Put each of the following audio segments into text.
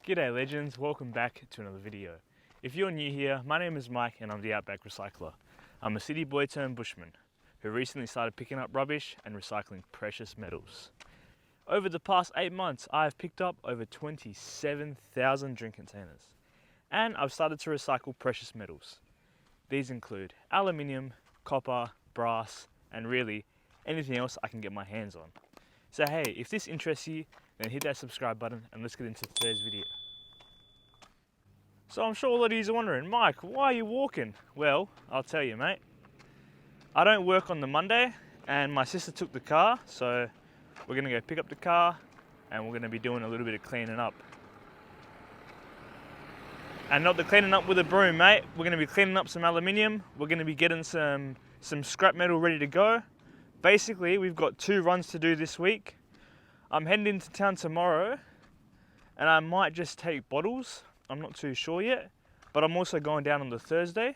G'day legends, welcome back to another video. If you're new here, my name is Mike and I'm the Outback Recycler. I'm a city boy turned bushman who recently started picking up rubbish and recycling precious metals. Over the past 8 months, I have picked up over 27,000 drink containers and I've started to recycle precious metals. These include aluminium, copper, brass, and really anything else I can get my hands on. So hey, if this interests you, then hit that subscribe button and let's get into today's video. So I'm sure a lot of you are wondering, Mike, why are you walking? Well, I'll tell you, mate. I don't work on the Monday and my sister took the car, so we're gonna go pick up the car and we're gonna be doing a little bit of cleaning up. And not the cleaning up with a broom, mate. We're gonna be cleaning up some aluminium. We're gonna be getting some scrap metal ready to go. Basically, we've got 2 runs to do this week. I'm heading into town tomorrow and I might just take bottles. I'm not too sure yet, but I'm also going down on the Thursday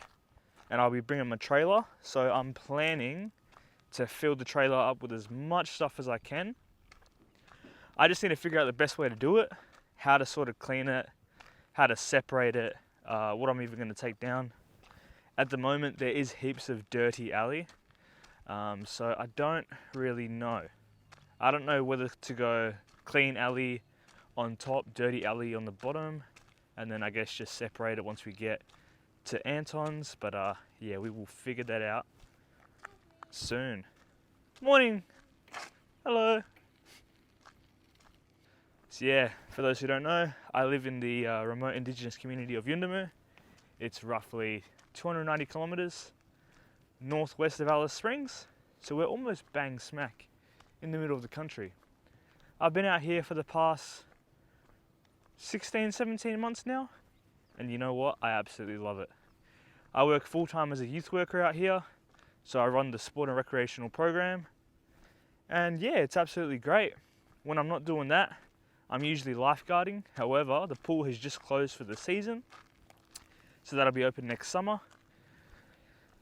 and I'll be bringing my trailer. So I'm planning to fill the trailer up with as much stuff as I can. I just need to figure out the best way to do it, how to sort of clean it, how to separate it, what I'm even going to take down. At the moment, there is heaps of dirty alley. So I don't really know. I don't know whether to go clean alley on top, dirty alley on the bottom, and then I guess just separate it once we get to Anton's. But yeah, we will figure that out soon. Morning. Hello. So yeah, for those who don't know, I live in the remote indigenous community of Yuendumu. It's roughly 290 kilometers northwest of Alice Springs, so we're almost bang smack in the middle of the country. I've been out here for the past 16, 17 months now, and you know what? I absolutely love it. I work full-time as a youth worker out here, so I run the sport and recreational program, and yeah, it's absolutely great. When I'm not doing that, I'm usually lifeguarding. However, the pool has just closed for the season, so that'll be open next summer.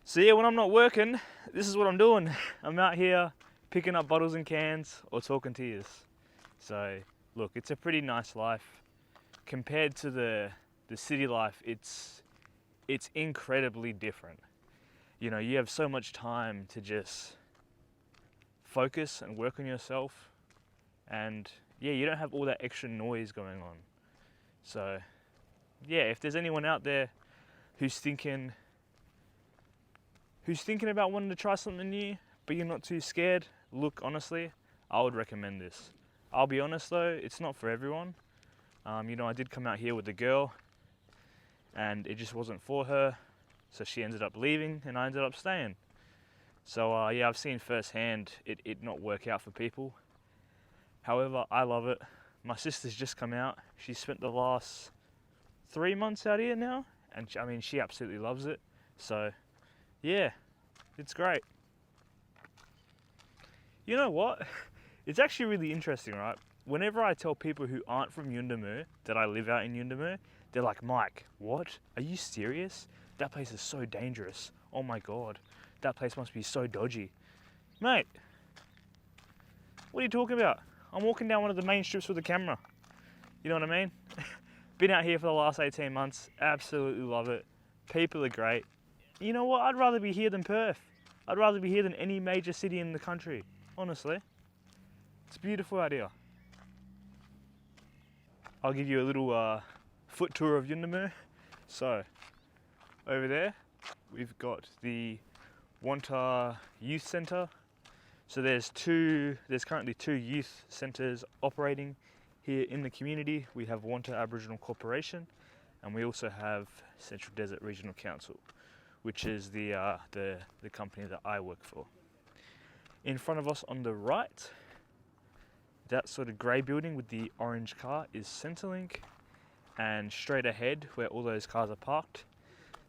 So yeah, when I'm not working, this is what I'm doing. I'm out here picking up bottles and cans or talking to yous. So look, it's a pretty nice life. Compared to the city life, it's incredibly different. You know, you have so much time to just focus and work on yourself. And yeah, you don't have all that extra noise going on. So yeah, if there's anyone out there who's thinking about wanting to try something new, but you're not too scared, look, honestly, I would recommend this. I'll be honest though, it's not for everyone. You know, I did come out here with a girl and it just wasn't for her. So she ended up leaving and I ended up staying. So yeah, I've seen firsthand it not work out for people. However, I love it. My sister's just come out. She spent the last 3 months out here now. And I mean, she absolutely loves it. So yeah, it's great. You know what? It's actually really interesting, right? Whenever I tell people who aren't from Yuendumu that I live out in Yuendumu, they're like, Mike, what? Are you serious? That place is so dangerous. Oh my God, that place must be so dodgy. Mate, what are you talking about? I'm walking down one of the main strips with a camera. You know what I mean? Been out here for the last 18 months, absolutely love it. People are great. You know what? I'd rather be here than Perth. I'd rather be here than any major city in the country, honestly. It's beautiful out here. I'll give you a little foot tour of Yuendumu. So, over there, we've got the Wanta Youth Centre. So there's currently 2 youth centres operating here in the community. We have Wanta Aboriginal Corporation, and we also have Central Desert Regional Council, which is the company that I work for. In front of us on the right, that sort of grey building with the orange car is Centrelink, and straight ahead where all those cars are parked,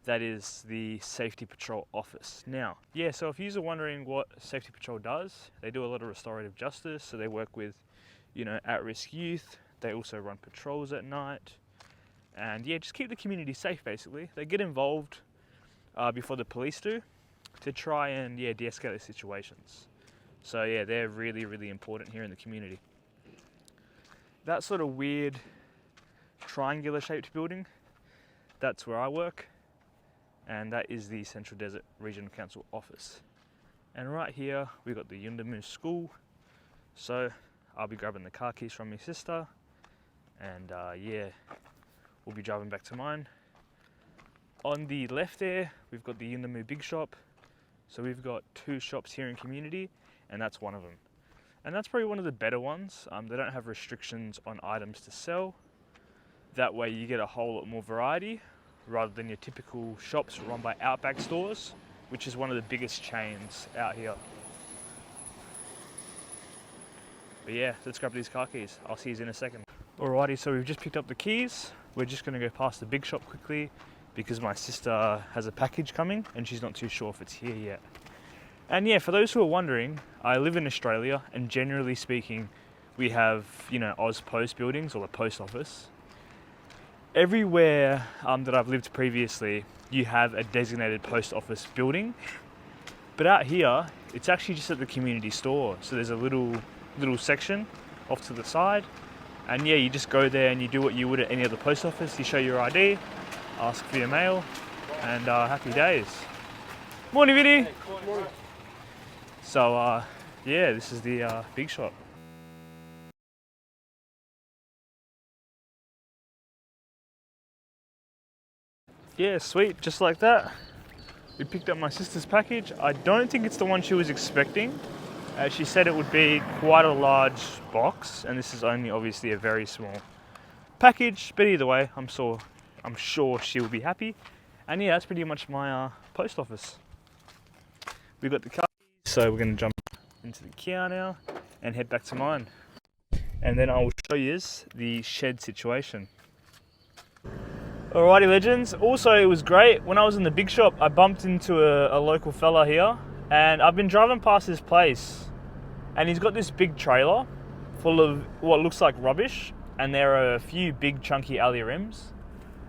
that is the Safety Patrol office. Now, yeah, so if you're wondering what Safety Patrol does, they do a lot of restorative justice, so they work with, you know, at-risk youth. They also run patrols at night, and yeah, just keep the community safe basically. They get involved before the police do to try and de-escalate situations. So yeah, they're really, really important here in the community. That sort of weird triangular shaped building. That's where I work, and that is the Central Desert Regional Council office. And right here we've got the Yuendumu school, so I'll be grabbing the car keys from my sister, and yeah, we'll be driving back to mine. On the left there we've got the Yuendumu big shop, so we've got 2 shops here in community, and that's one of them. And that's probably one of the better ones. They don't have restrictions on items to sell. That way you get a whole lot more variety rather than your typical shops run by Outback stores, which is one of the biggest chains out here. But yeah, let's grab these car keys. I'll see you in a second. Alrighty, so we've just picked up the keys. We're just gonna go past the big shop quickly because my sister has a package coming and she's not too sure if it's here yet. And yeah, for those who are wondering, I live in Australia, and generally speaking, we have, Oz Post buildings, or the post office. Everywhere that I've lived previously, you have a designated post office building. But out here, it's actually just at the community store. So there's a little section off to the side. And yeah, you just go there and you do what you would at any other post office. You show your ID, ask for your mail, and happy days. Morning, Vinny. Hey, morning. So yeah, this is the big shop. Yeah, sweet, just like that. We picked up my sister's package. I don't think it's the one she was expecting. She said it would be quite a large box, and this is only obviously a very small package, but either way, I'm sure she will be happy. And yeah, that's pretty much my post office. We've got the car, so we're going to jump into the Kia now and head back to mine. And then I will show you the shed situation. Alrighty legends, also it was great. When I was in the big shop, I bumped into a local fella here, and I've been driving past his place, and he's got this big trailer full of what looks like rubbish, and there are a few big chunky alley rims.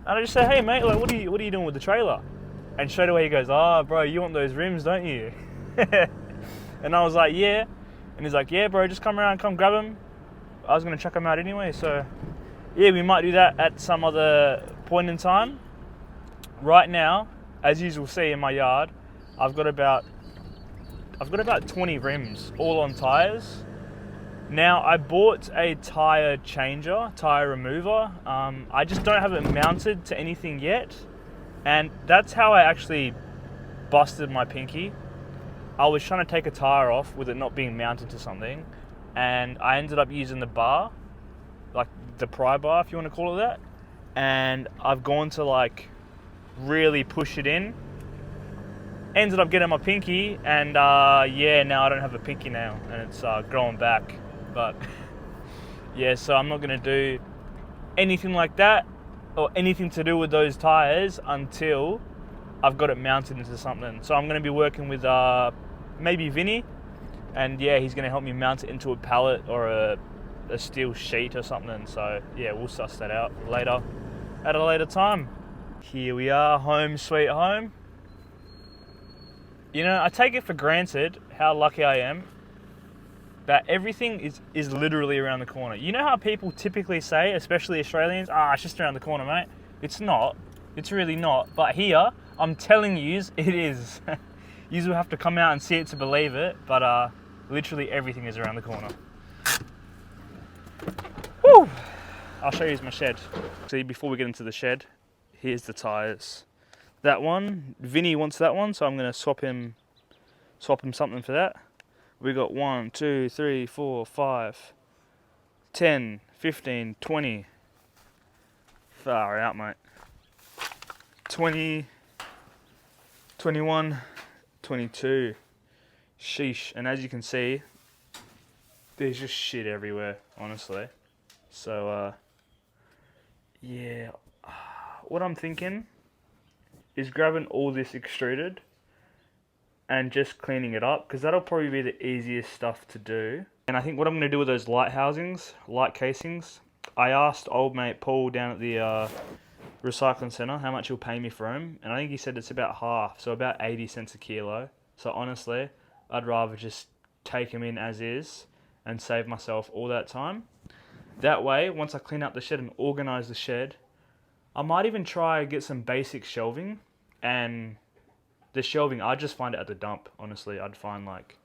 And I just say, hey mate, like what are you doing with the trailer? And straight away he goes, bro, you want those rims, don't you? And I was like, yeah. And he's like, yeah bro, just come around, come grab them. I was gonna chuck them out anyway, so yeah, we might do that at some other point in time. Right now, as you will see in my yard, I've got about 20 rims, all on tires. Now, I bought a tire changer, tire remover. I just don't have it mounted to anything yet. And that's how I actually busted my pinky. I was trying to take a tire off with it not being mounted to something, and I ended up using the bar, like the pry bar if you want to call it that, and I've gone to like really push it in, ended up getting my pinky, and yeah, now I don't have a pinky nail and it's growing back. But yeah, so I'm not going to do anything like that or anything to do with those tires until I've got it mounted into something. So I'm going to be working with maybe Vinny, and yeah, he's going to help me mount it into a pallet or a steel sheet or something. So yeah, we'll suss that out later at a later time. Here we are, home sweet home. I take it for granted how lucky I am that everything is literally around the corner. You know how people typically say, especially Australians, it's just around the corner, mate. It's not. It's really not. But here, I'm telling yous, it is. Yous will have to come out and see it to believe it, but literally everything is around the corner. Woo! I'll show you my shed. See, before we get into the shed, here's the tyres. That one, Vinny wants that one, so I'm going to swap him something for that. We got 1, 2, 3, 4, 5, 10, 15, 20. Far out, mate. 20, 21, 22. Sheesh. And as you can see, there's just shit everywhere, honestly. So, yeah. What I'm thinking is grabbing all this extruded and just cleaning it up, because that'll probably be the easiest stuff to do. And I think what I'm going to do with those light casings, I asked old mate Paul down at the recycling centre how much he'll pay me for them, and I think he said it's about half, so about 80 cents a kilo. So honestly, I'd rather just take them in as is and save myself all that time. That way, once I clean up the shed and organize the shed, I might even try get some basic shelving. And the shelving, I just find it at the dump, honestly. I'd find like,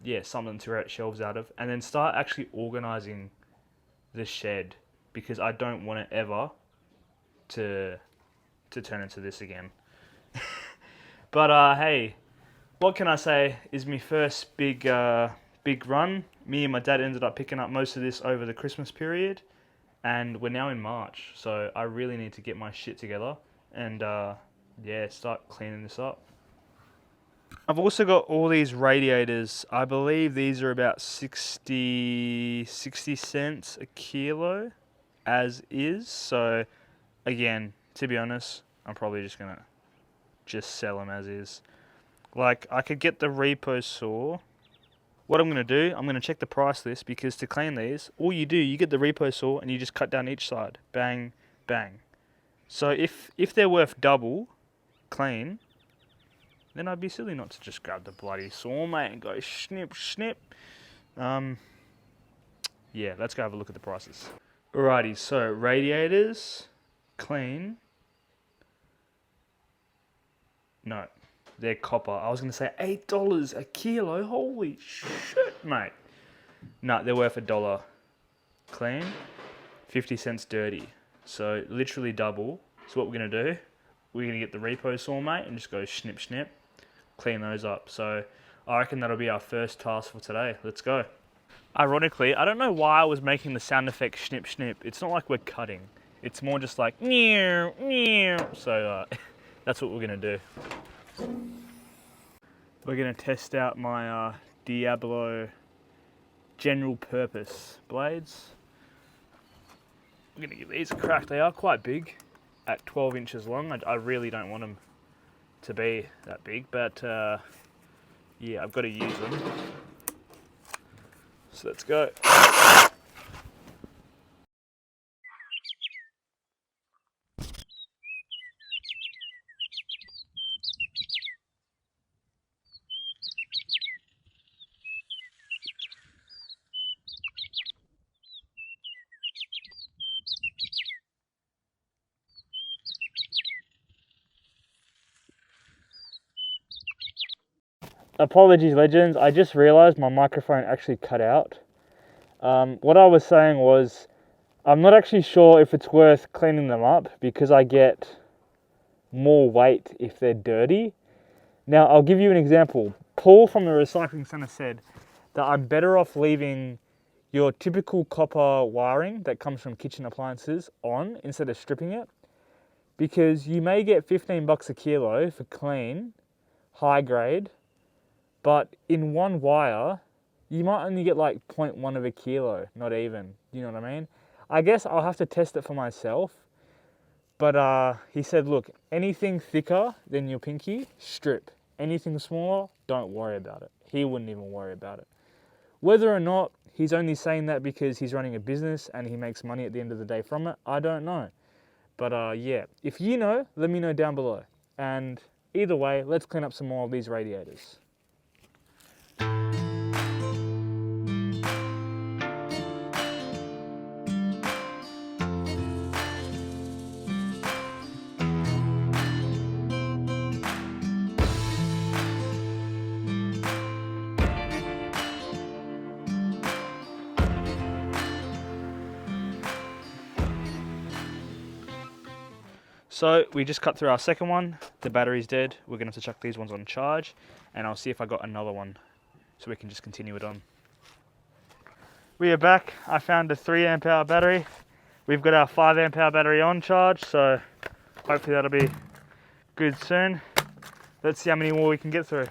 yeah, something to rent shelves out of. And then start actually organizing the shed, because I don't want it ever to turn into this again. But hey, what can I say is my first big run. Me and my dad ended up picking up most of this over the Christmas period, and we're now in March, so I really need to get my shit together and yeah, start cleaning this up. I've also got all these radiators. I believe these are about 60 cents a kilo as is. So again, to be honest, I'm probably just gonna sell them as is. Like, I could get the repo saw. What I'm gonna do, I'm gonna check the price list, because to clean these, all you do, you get the repo saw and you just cut down each side. Bang, bang. So if they're worth double clean, then I'd be silly not to just grab the bloody saw, mate, and go snip, snip. Yeah, let's go have a look at the prices. Alrighty, so radiators, clean. No, they're copper. I was going to say $8 a kilo. Holy shit, mate. No, they're worth $1 clean, 50 cents dirty. So literally double. So what we're going to do, we're going to get the repo saw, mate, and just go snip, snip, clean those up. So I reckon that'll be our first task for today. Let's go. Ironically, I don't know why I was making the sound effect snip, snip. It's not like we're cutting. It's more just like, meow, meow. So that's what we're going to do. We're going to test out my Diablo general purpose blades. I'm going to give these a crack. They are quite big, at 12 inches long. I really don't want them to be that big, but yeah, I've got to use them. So let's go. Apologies, legends. I just realized my microphone actually cut out. What I was saying was, I'm not actually sure if it's worth cleaning them up, because I get more weight if they're dirty. Now, I'll give you an example. Paul from the recycling center said that I'm better off leaving your typical copper wiring that comes from kitchen appliances on instead of stripping it, because you may get $15 a kilo for clean, high grade, but in one wire, you might only get like 0.1 of a kilo, not even. You know what I mean? I guess I'll have to test it for myself. But he said, look, anything thicker than your pinky, strip. Anything smaller, don't worry about it. He wouldn't even worry about it. Whether or not he's only saying that because he's running a business and he makes money at the end of the day from it, I don't know. But yeah, if you know, let me know down below. And either way, let's clean up some more of these radiators. So we just cut through our second one. The battery's dead. We're gonna have to chuck these ones on charge, and I'll see if I got another one so we can just continue it on. We are back. I found a 3 amp hour battery. We've got our 5 amp hour battery on charge, so hopefully that'll be good soon. Let's see how many more we can get through.